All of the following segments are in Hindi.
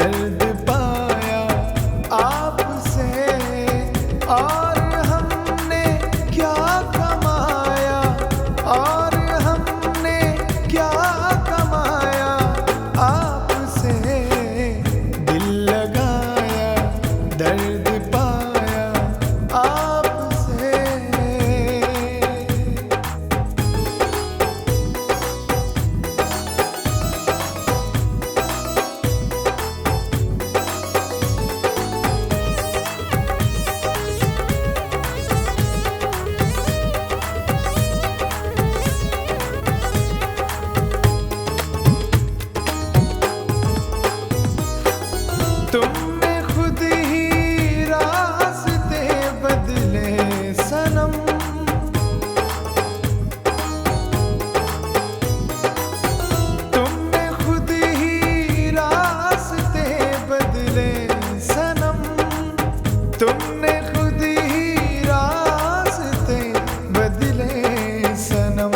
दर्द पाया आपसे, और हमने क्या कमाया, और हमने क्या कमाया आपसे। दिल लगाया दर्द पाया आपसे। तुमने खुद ही रास्ते बदले सनम, तुमने खुद ही रास्ते बदले सनम, तुमने खुद ही रास्ते बदले सनम।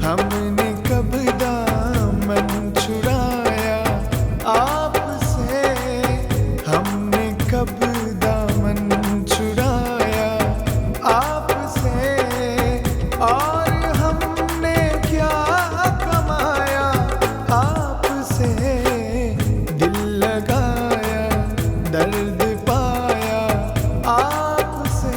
हमने कब दामन छुड़ाया आपसे, हमने कब दामन छुड़ाया आपसे, और हमने क्या कमाया आपसे। दिल लगाया दर्द पाया आपसे।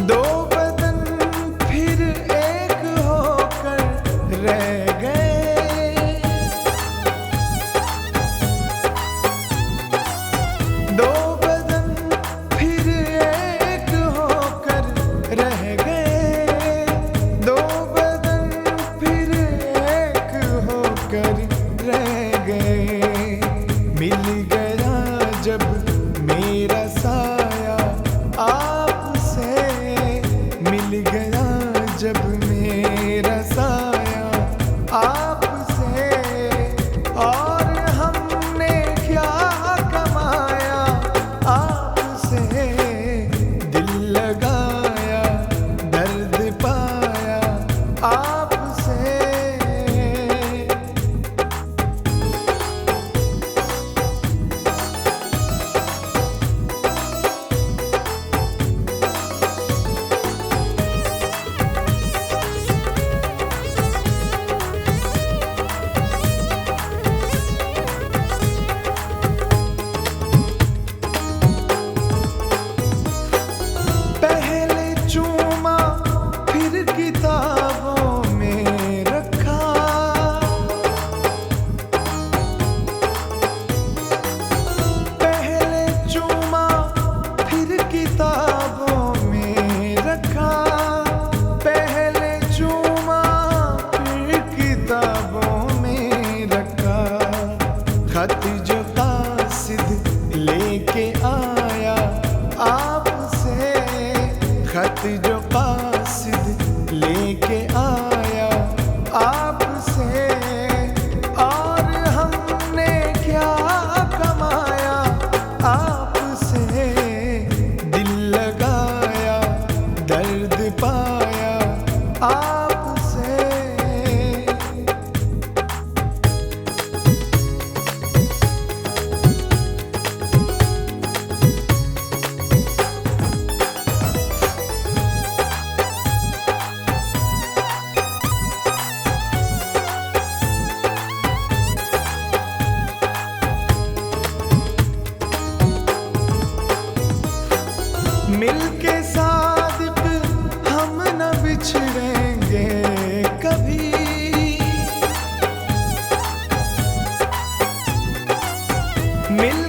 दो बदन फिर एक होकर रह गए, दो बदन फिर एक होकर रह गए, दो बदन फिर एक होकर रह गए। मिल गया जब मेरा साया आपसे, मिल गया जब मेरा साया आपसे, और हमने क्या कमाया आपसे। दिल लगाया दर्द पाया आपसे। पहले चूमा फिर किताबों में रखा, पहले चूमा फिर किताबों में रखा, पहले चूमा फिर किताबों में रखा। खत जो कासिद लेके आया आपसे, खत जो कासिद लेके आया आपसे, और हमने क्या कमाया आपसे। दिल लगाया दर्द पाया आपसे। मिलके सादिक हम न बिछड़ेंगे कभी, मिल